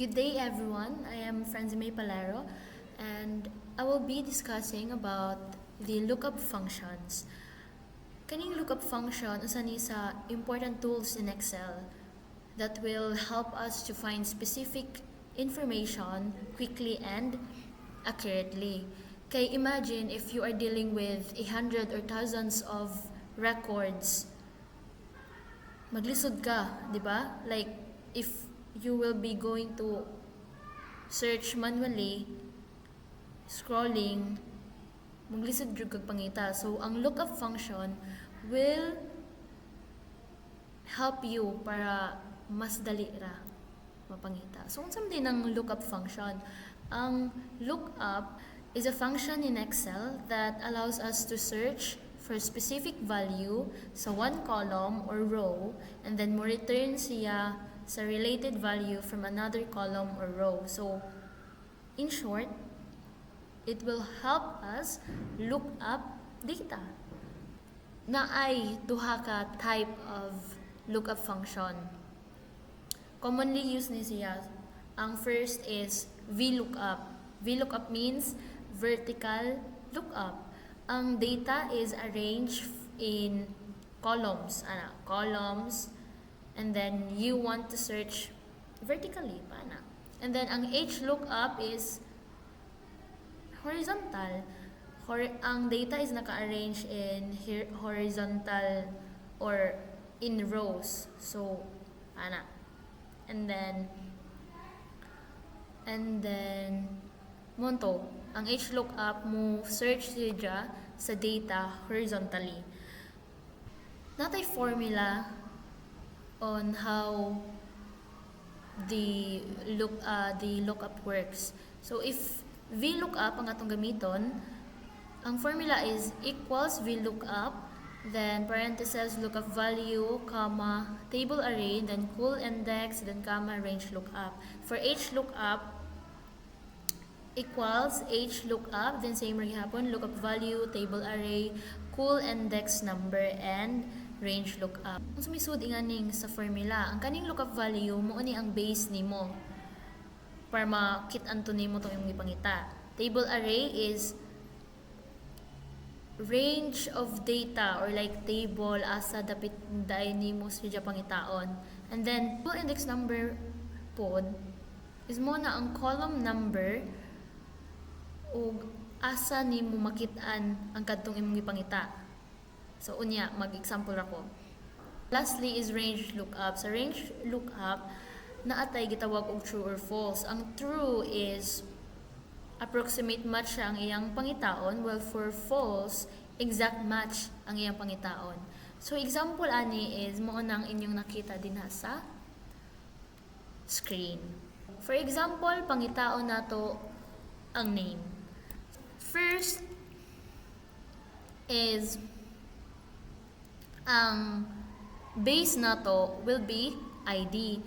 Good day everyone, I am Franzime Palero and I will be discussing about the lookup functions. Kaning lookup function usa ni sa important tools in Excel that will help us to find specific information quickly and accurately. Kay imagine if you are dealing with 100 or thousands of records, maglisod ka, di ba? Like, if you will be going to search manually, scrolling, maglisod jud kag pangita. So, ang lookup function will help you para mas dali ra mapangita. So, unsa man din ang lookup function? Ang lookup is a function in Excel that allows us to search for specific value sa one column or row and then mo return siya sa related value from another column or row. So, in short, it will help us look up data. Naay duha ka type of lookup function. Commonly used ni siya. Ang first is VLOOKUP. VLOOKUP means vertical lookup. Ang data is arranged in columns, columns, and then you want to search vertically, paana. And then ang HLOOKUP is horizontal. Ang data is naka-arrange in horizontal or in rows. So, paana. And then monto, ang HLOOKUP mo search siya sa data horizontally. Natay formula on how the lookup works. So if VLOOKUP ang atong gamiton, ang formula is equals VLOOKUP, then parentheses lookup value, comma, table array, then cool index, then comma, range lookup. For HLOOKUP, equals HLOOKUP, then same ring hapon, lookup value, table array, cool index number, and range lookup. Kung sumisud inganing sa formula, ang kaning lookup value mo ni ang base nimo para makit-an to nimo tong imong ipangita. Table array is range of data or like table asa dapit daay nimo siya pangitaon. And then cool index number pod is mo na ang column number o asa nimo makit-an ang kadtong imong ipangita. So unya, mag-example ako. Lastly is range lookup. Sa range lookup, naatay gitawag og true or false. Ang true is approximate match ang iyang pangitaon, while for false, exact match ang iyang pangitaon. So example ani is mo nang inyong nakita din sa screen. For example, pangitaon nato ang name. First is ang base nato will be ID.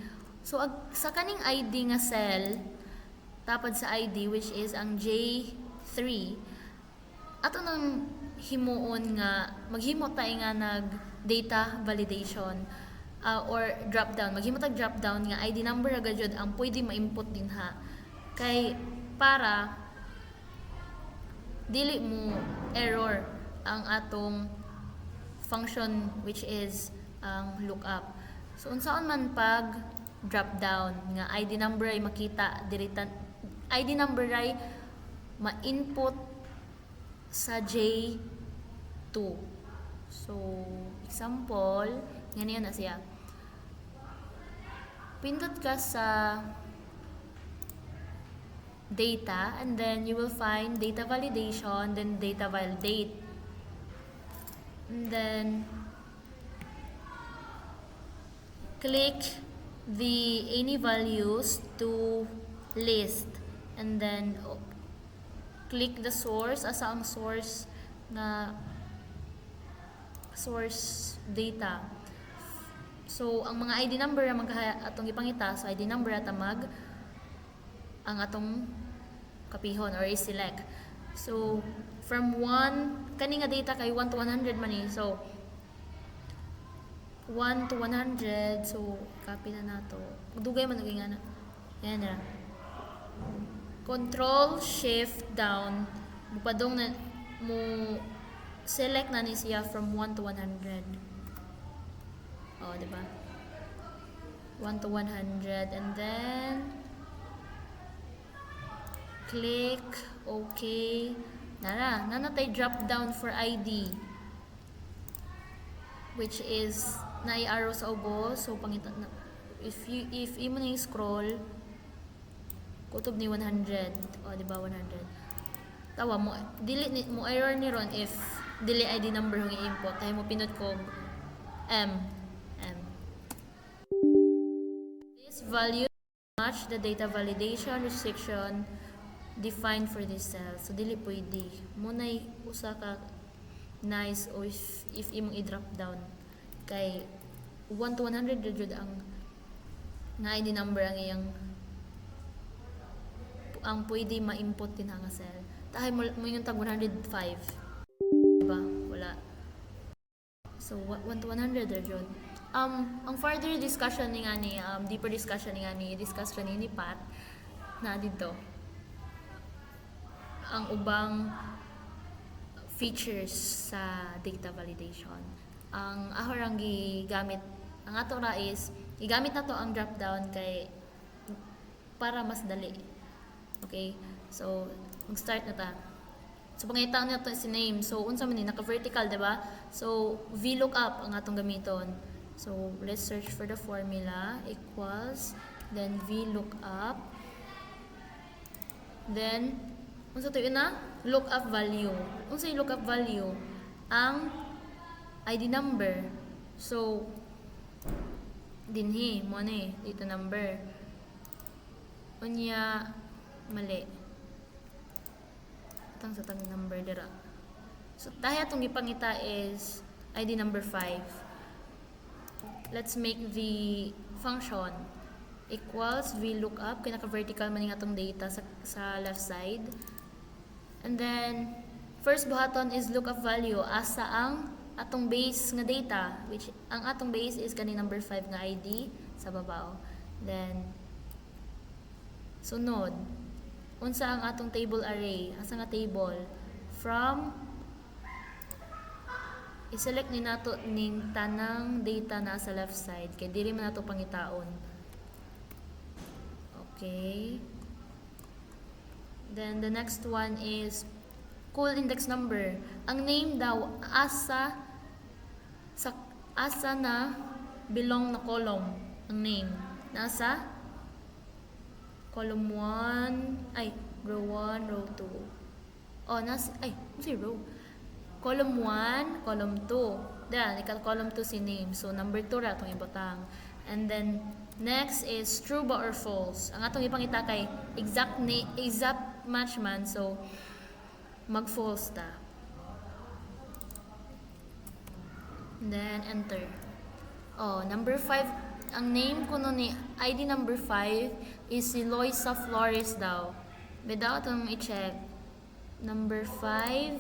So sa kaning ID nga cell tapad sa ID which is ang J3, ato nang himuon nga maghimo tay nga nag data validation or drop down. Maghimo tag drop down nga ID number ra gayud ang pwede ma-input din ha. Kay para dili mo error ang atong function which is ang lookup. So unsaon man pag drop down nga ID number ay makita diritan, ID number ay ma-input sa J2. So example, ganyan na siya. Pindot ka sa data and then you will find data validation, then data validate. And then click the any values to list and then click the source asa ang source na source data. So ang mga ID number ang atong ipangita, so ID number at ang atong kapihon or i-select. So from 1 kani nga data kay 1 to 100 man ni. So 1 to 100, so copy na nato. Dugay man naging ana. Yan na. Control shift down. Mupadong na mo select na ni siya from 1 to 100. Oh, di ba? 1 to 100 and then click okay. Nara, nanatay drop down for ID, which is na arrow sa ubos. So pangita na if imo na scroll kutob ni 100. O di ba 100. Tawa mo dili mo error ni ron if dili ID number yung i-input. Tayo mo pinot ko M. This value match the data validation restriction defined for this cell. So dili pwede. Munay usa ka nice o if imong i-drop down kay 1 to 100 jud ang nga ID number ang iyang ang pwede ma-input din nga cell. Tahay mo yung tag 105. Diba? Wala. So 1 to 100 jud. Ang further discussion ni nga ni deeper discussion ni nga ni discuss ra ni Pat na dito ang ubang features sa data validation. Ang ahorang gigamit ang ato ra is gigamit na to ang drop down kay para mas dali. Okay? So mag-start na ta. So pangita na to si name. So unsa man ni naka-vertical, diba? So VLOOKUP ang atong gamiton. So let's search for the formula equals then VLOOKUP. Then unsa to yun na? Lookup value. Unsa yung lookup value? Ang ID number. So dinhi mo ni dito number. Unya mali. Tang sa tang number dira. So tayo atong gipangita is ID number 5. Let's make the function equals VLOOKUP kaya naka-vertical man yung atong data sa left side. And then first buhaton is lookup value asa ang atong base nga data, which ang atong base is kani number 5 nga ID sa babaw. Then sunod unsa ang atong table array? Asa nga table? From i-select ni nato ning tanang data na sa left side kay diri man nato pangitaon. Okay. Then the next one is cool index number. Ang name daw asa na belong na column. Ang name nasa column 1, row 1, row 2. Oh, row. Column 1, column 2. Then, column 2 si name. So, number 2 ra itong ibutang. And then, next is true ba or false. Ang atong ipangita kay exact match man. So, mag-false ta. And then, enter. Oh, number 5. Ang name ko nun ni ID number 5 is si Loisa Flores daw. Without ang i-check. Number 5.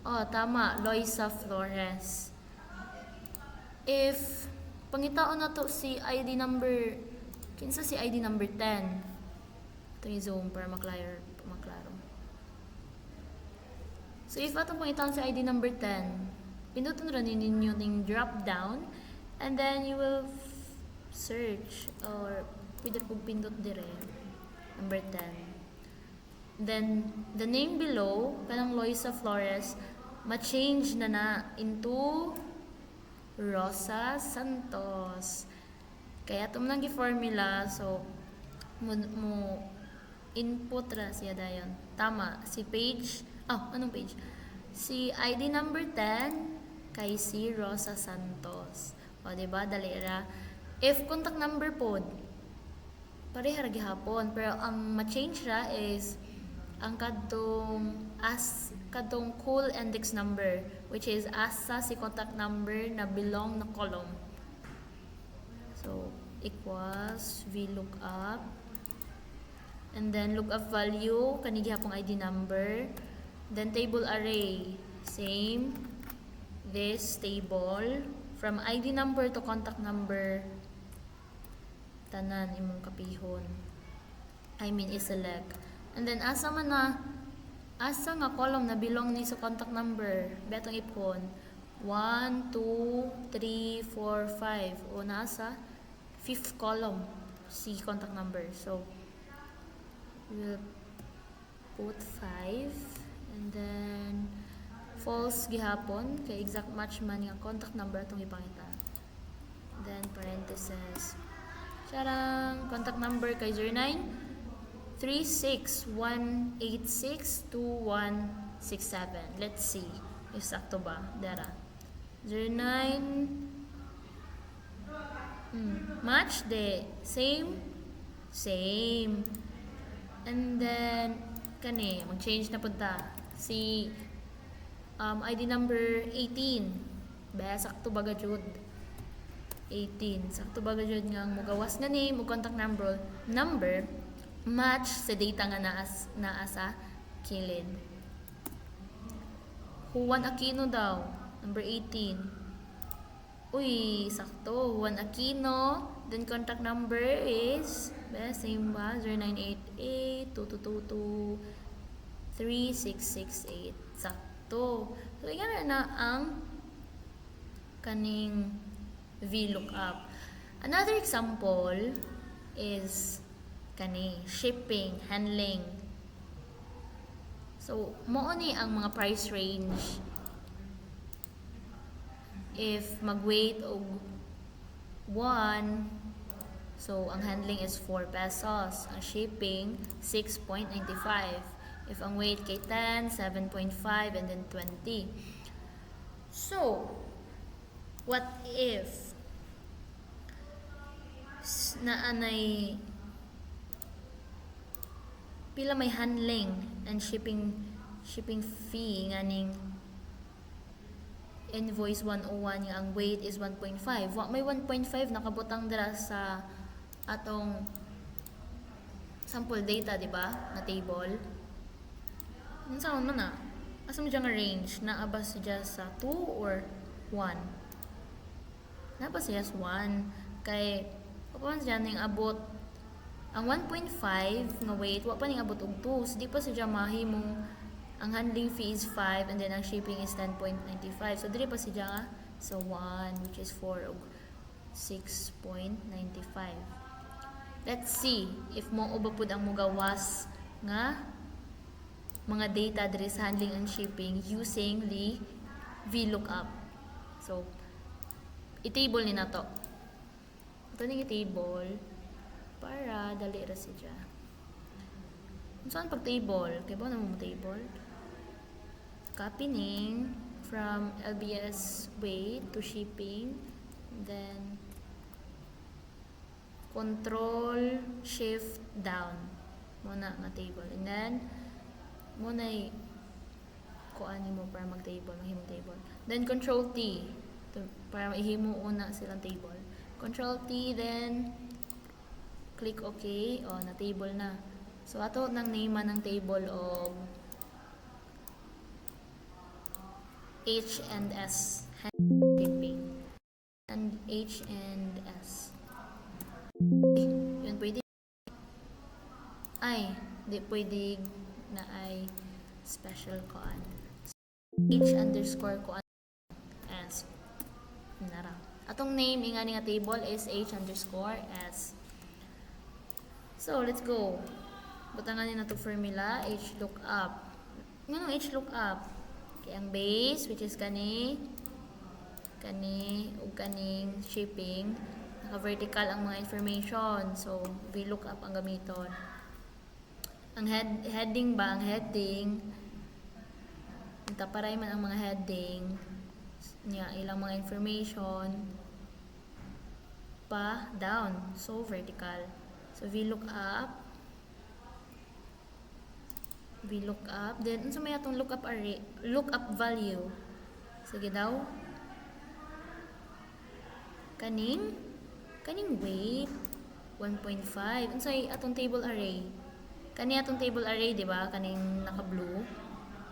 Oh, tama. Loisa Flores. If pangitaon na to si ID number kinsa si ID number 10. Ito yung zoom para maklaro. So if atong pangitaon si ID number 10, pinduton ra ninyo ning drop down and then you will search or pwede pong pindot dire number 10. Then the name below kanang Loisa Flores ma-change na into Rosa Santos. Kaya ito mo nang formula so mo input ra siya dayon. Tama si page. Anong page? Si ID number 10 kay si Rosa Santos. O diba dali ra. If contact number pod pareha ra gihapon pero ang ma-change ra is ang kadtong cool index number which is asa si contact number na belong na column. So equals VLOOKUP and then lookup value kani gihapong ID number, then table array same this table from ID number to contact number tanan imong kapihon. I mean i-select. And then asa nga column na belong ni sa contact number, betong ipon 1, 2, 3, 4, 5 o nasa 5th column si contact number. So we'll put 5 and then false gihapon kay exact match man nga contact number atong ipangita. Then parenthesis charang contact number kay 0936-186-2167. Let's see if sakto ba dara. 09 match de same and then kani mag-change na punta si ID number 18 ba sakto ba gajud 18 sakto ba gajud nga mugawas nga name ug contact number match sa data nga naa sa kilid. Juan Aquino daw number 18. Uy, sakto. Juan Aquino. Then contact number is same ba? 0988-2222-3668. Sakto. So, yan na ang kaning VLOOKUP. Another example is kani shipping, handling. So, mao ni ang mga price range if mag-weight og 1, so ang handling is 4 pesos, ang shipping 6.95. If ang weight kay 10, 7.5 and then 20. So what if naanay pila may handling and shipping fee nganing invoice 101 nga ang weight is 1.5. Wa may 1.5 nakabutang dira sa atong sample data, di ba? Na table. Unsa man na? Asa mo nga range na aba siya sa 2 or 1? Na ba siya sa 1 kay papan siya ning abot ang 1.5 nga weight wa pa ning abot og 2. So di pa siya mahimong ang handling fee is 5 and then ang shipping is 10.95. So dili pa siya nga sa 1 which is 4 og 6.95. Let's see if mo uba pud ang mugawas nga mga data diri sa handling and shipping using the VLOOKUP. So i-table ni nato. Ito ning i-table para dali ra siya. Saan pag table? Kaya ba naman mo table? Copy ning from LBS weight to shipping. Then control shift down. Muna nga table. And then muna kuan mo para mag-table, mahimong table. Then control T para maihimo una silang table. Control T then click OK. O na table na. So ato nang name ng table of H&S shipping and H&S. Yun pwede ay di pwede na ay special koan H_koan S nara. Atong name nga nga table is H_S. So let's go. Butangan na to formula HLOOKUP. Nganong HLOOKUP? Kaya ang base which is kani ug kaning shipping naka-vertical ang mga information. So VLOOKUP ang gamiton. Ang heading ba? Ang heading taparay man ang mga heading niya ilang mga information pa down. So vertical. So VLOOKUP then unsa may atong lookup value. Sige daw. Kaning weight 1.5. Unsay atong table array? Kani atong table array, di ba? Kaning naka-blue.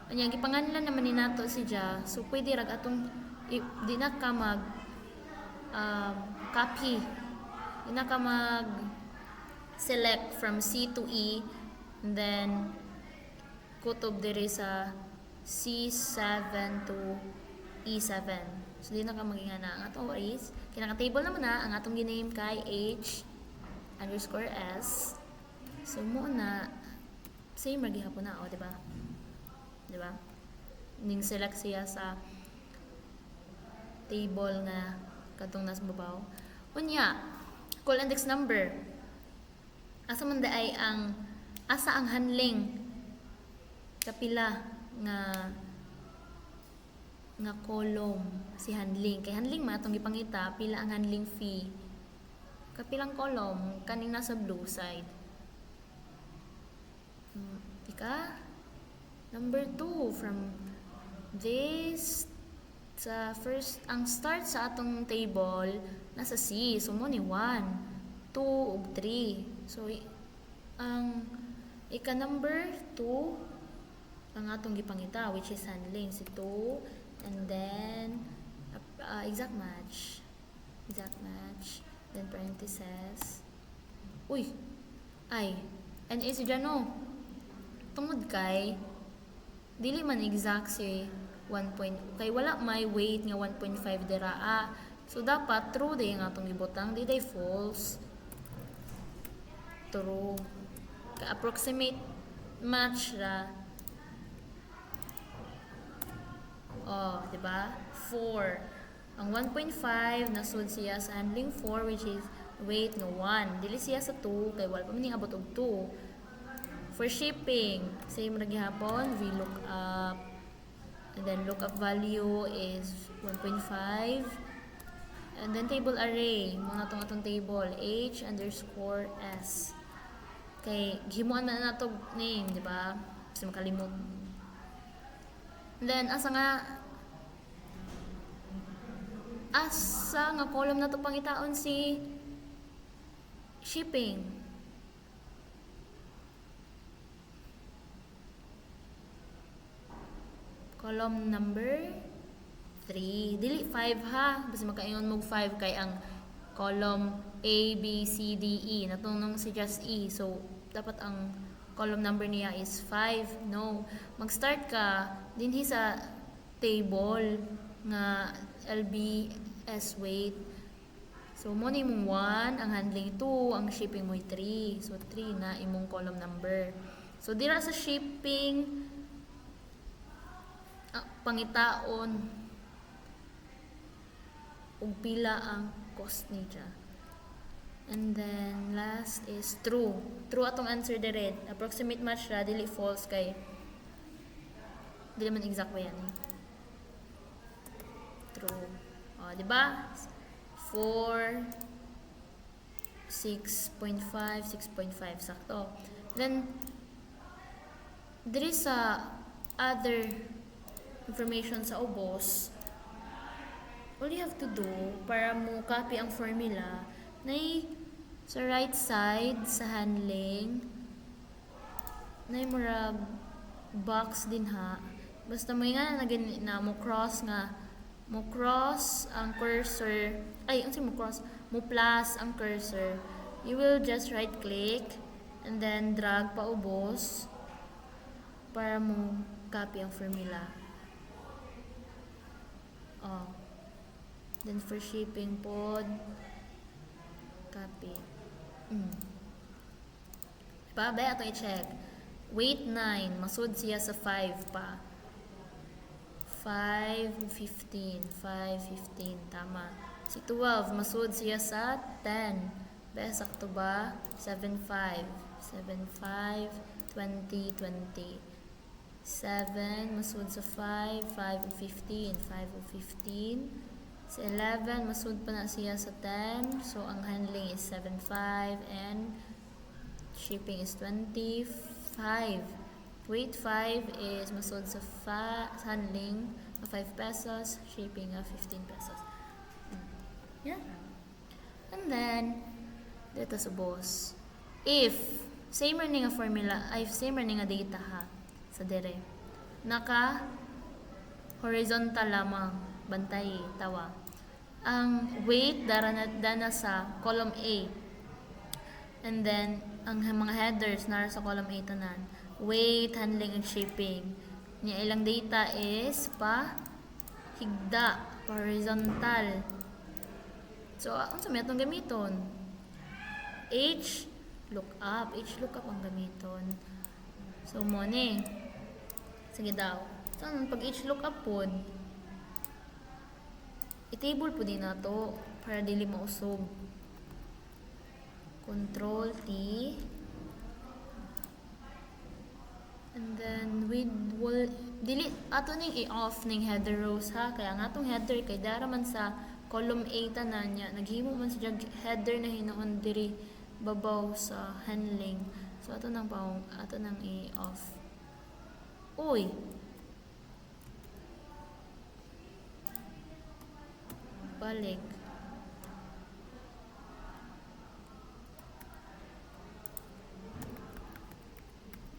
Anya gipanganlan naman ni nato siya. So pwede rag atong di na ka mag copy di na ka mag select from C to E, and then kutob diri sa C7 to E7. So di na ka maging na ang atong is kinaka-table naman na ang atong giname kay H underscore S. So mo na same ra gihapon na, di ba? Di ba? Ning select siya sa table na kadtong nas babaw. Unya, call index number. Asa man ay ang asa ang handling kapila nga column si handling. Kay handling man atong gipangita pila ang handling fee. Kapilang column kaning nasa blue side. Tika number 2 from this sa first ang start sa atong table nasa C. So mo ni 1, 2 ug 3. So ang ika number 2 ang atong gipangita which is handling si 2, and then exact match, then parentheses ay and is dyan tungod kay dili man exact si 1 point kay wala may weight nga 1.5 dira so dapat true day nga atong gibutang di day false. True ka approximate match ra di ba 4 ang 1.5 nasud siya sa handling 4 which is weight nga 1 dili siya sa 2 kay wala pa man abot og 2. For shipping same ra gihapon we look up. And then lookup value is 1.5. And then table array, mga atong table, H underscore S. Kay, gihimuan na natog name, di ba? Kasi makalimot. And then, asa nga column na to pangitaon si shipping. Column number 3. Dili 5 ha. Basta makaingon mo 5 kay ang column A, B, C, D, E. Natunong si just E. So, dapat ang column number niya is 5. No. Mag-start ka dinhi sa table nga LBS weight. So, mo ni mong 1, ang handling 2, ang shipping mo 3. So, 3 na imong column number. So, dira sa shipping pangitaon ug pila ang cost niya. And then last is true. True atong answer dire. Approximate match ra dili false kay dili man exact ba yan True. Di ba? 4 6.5 6.5 sakto. Then dire sa other information sa ubos, all you have to do para mo copy ang formula na sa right side sa handling na murag box din ha, basta mo nga na mo cross ang cursor mo plus ang cursor, you will just right click and then drag pa ubos para mo copy ang formula. Then for shipping pod copy. Diba? Ba ato i-check. Weight 9, masud siya sa 5 pa. 5.15 tama. Si 12, masud siya sa 10. Ba sakto ba? 7.5 20 7, masud sa 5 5.15 Sa 11, masud pa na siya sa 10. So, ang handling is 7.5 and shipping is 25. Weight 5 is masud sa handling na 5 pesos, shipping na 15 pesos. Yeah. And then, dito sa boss. If, same running nga formula, same running nga data ha, sa dire. Naka horizontal lamang, bantay, tawa. ang weight dana sa column A. And then, ang mga headers nara sa column A tanan. Weight, handling, and shipping. Niya ilang data is higda, horizontal. So, unsa may atong gamiton? H lookup ang gamiton. So, mo ni. Sige daw. So, pag H lookup pod, i-table po din na to para dili mausog. Control T. And then dili ato ning i-off ning header rows ha, kaya nga atong header kay dara man sa column A tanan niya, naghimo man sa header na hinoon diri babaw sa handling. So ato nang i-off. Uy. Balik.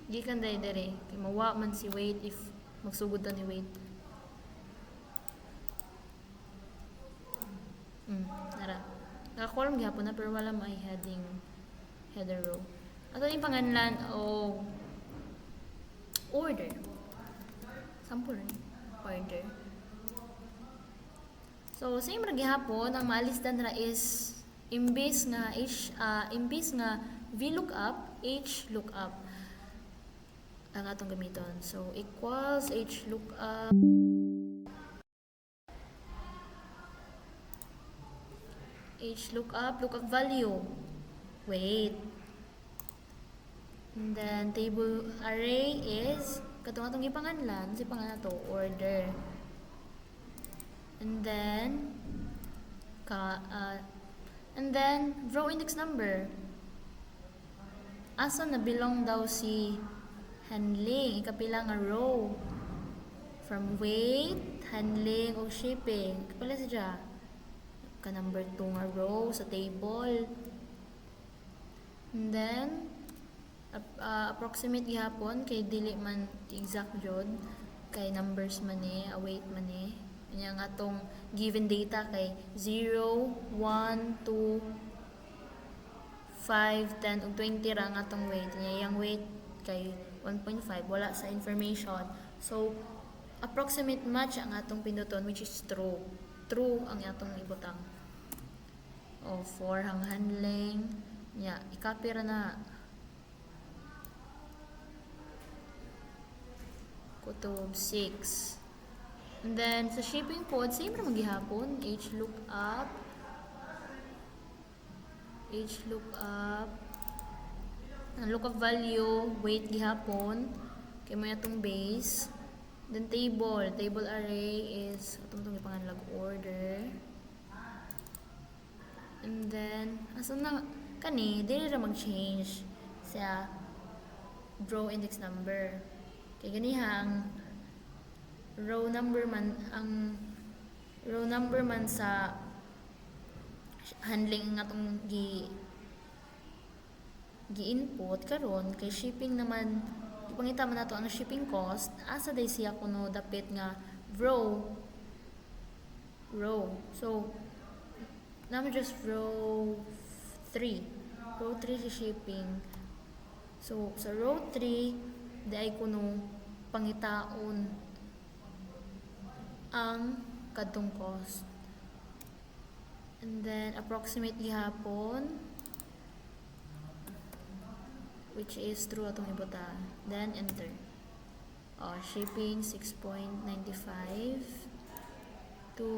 Gikan dere kay mawa man si weight if magsugod ta ni weight. Nara. Naka-column gihapon na pero wala may header row. Ato ni panganlan o order. Sample order. So same ra gihapon ang maalisdan ra is imbis nga VLOOKUP, HLOOKUP ang atong gamiton. So equals HLOOKUP lookup value, weight. And then table array is katong atong gipanganlan, si pangalan to order. And then row index number. Asa na belong daw si handling, ikapila nga row. From weight, handling, o shipping. Kapila siya. Ka number 2 nga row sa table. And then approximate gihapon kay dili man exact jud kay numbers man weight man nya nga atong given data kay 0, 1, 2, 5, 10 ug 20 ra ang atong weight. Nya yang weight kay 1.5 wala sa information. So approximate match ang atong pinduton, which is true. True ang atong ibutang. O 4 ang handling. Nya i-copy ra na. Kutob 6. And then sa shipping pod, same ra magihapon, HLOOKUP. Ang lookup value, weight gihapon. Kay mo atong base. Then table array is atong ipangalag order. And then asa na kani dili ra mag-change sa row index number. Kay ganihang row number man sa handling nga atong gi-input karon kay shipping naman ipangita man nato ang shipping cost asa day siya kuno dapit nga row. So naman just row 3 si shipping. So sa row 3 di ay kuno pangitaon ang kadtong cost. And then approximate gihapon, which is true atong ibutan. Then enter. Shipping 6.95 to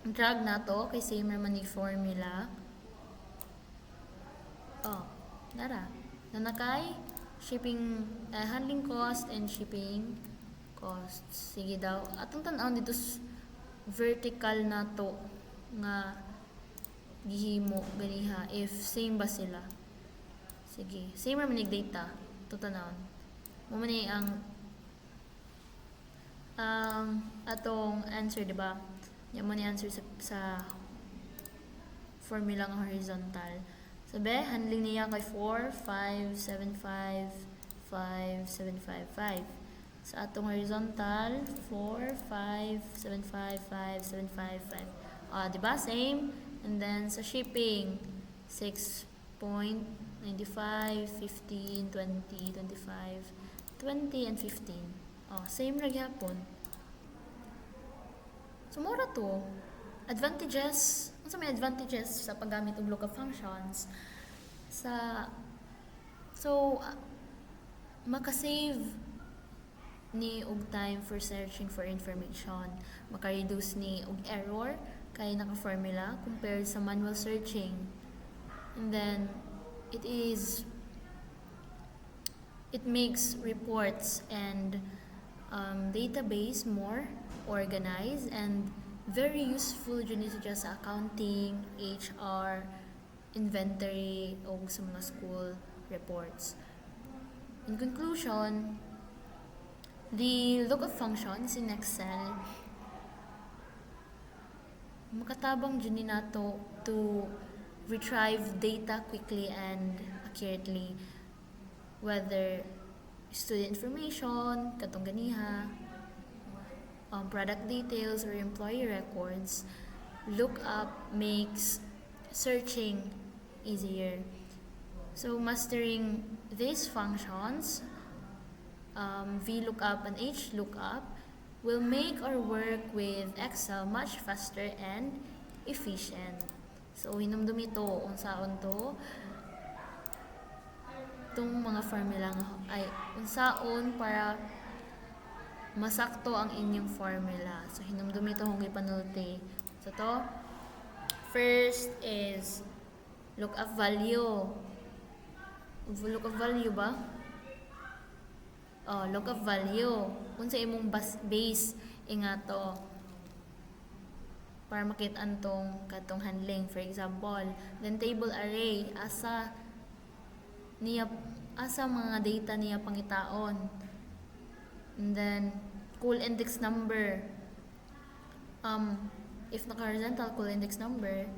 drag na to kay same naman ni formula. Nara. Nanakay shipping handling cost and shipping costs. Sige daw. Atong tan-awon dito vertical na to nga gihimo ganiha if same ba sila. Sige. Same ra man ig data. To tan-awon. Mo man ang atong answer, diba? Yan mo ni answer sa formula nga horizontal. Sabi, handling niya kay 4, 5, 7, 5, 5, 7, 5, 5. Sa atong horizontal, 4, 5, 7, 5, 5, 7, 5, 5. Diba? Same. And then sa shipping, 6.95, 15, 20, 25, 20, and 15. Same ra gyapon. So, mura to. Advantages, ano may advantages sa paggamit og lookup functions? Makasave ni og time for searching for information. Maka-reduce ni og error kay naka-formula compared sa manual searching. And then, it makes reports and database more organized and very useful dyan sa accounting, HR, inventory, o sa mga school reports. In conclusion, the lookup functions in Excel makatabang dyan nato to retrieve data quickly and accurately, whether student information, katong ganiha, product details, or employee records. Lookup makes searching easier. So mastering these functions, VLOOKUP and HLOOKUP, will make our work with Excel much faster and efficient. So hinumdum ito, unsaon to, itong mga formula ay unsaon para masakto ang inyong formula. So hinumdum ito kung ipanulti. So to, first is lookup value. Lookup value ba? Lookup value. Unsa imong base inga to para makit-an tong katong handling. For example, then table array, asa mga data niya pangitaon. And then cool index number. If naka-horizontal, cool index number.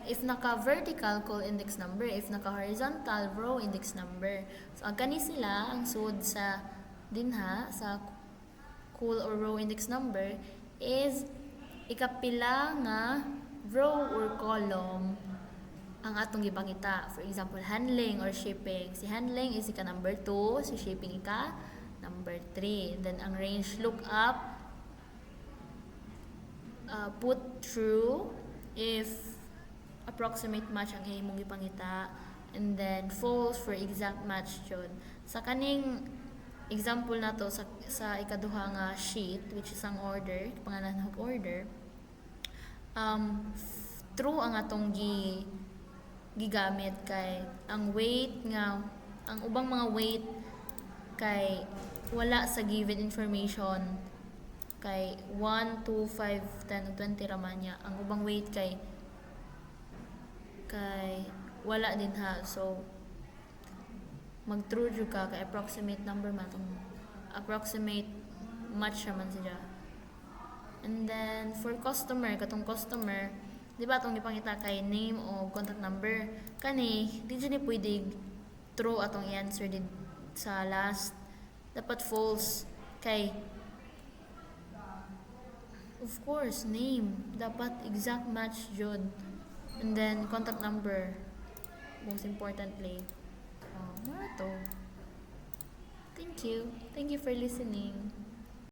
If naka-vertical, cool index number. If naka-horizontal, row index number. So, agani sila ang sud sa dinha sa cool or row index number is ikapila nga row or column ang atong gipangita. For example, handling or shipping. Si handling is ika number 2, si shipping ika number 3. Then ang range lookup, put true if approximate match ang imong gipangita, and then false for exact match jud. Sa kaning example nato sa ikaduha nga sheet, which is ang order, pangalan ng order, true ang atong gigamit kay ang weight nga, ang ubang mga weight kay wala sa given information, kay 1, 2, 5, 10, 20 raman niya. Ang ubang weight kay wala din ha. So mag-true jud ka kay approximate number man tong approximate match naman siya. And then for customer, katong customer, di ba atong ipangita kay name o contact number, kani di jud ni pwede true atong i-answer din sa last. Dapat false kay of course name dapat exact match jud. And then contact number, most importantly. Mara to. Thank you for listening.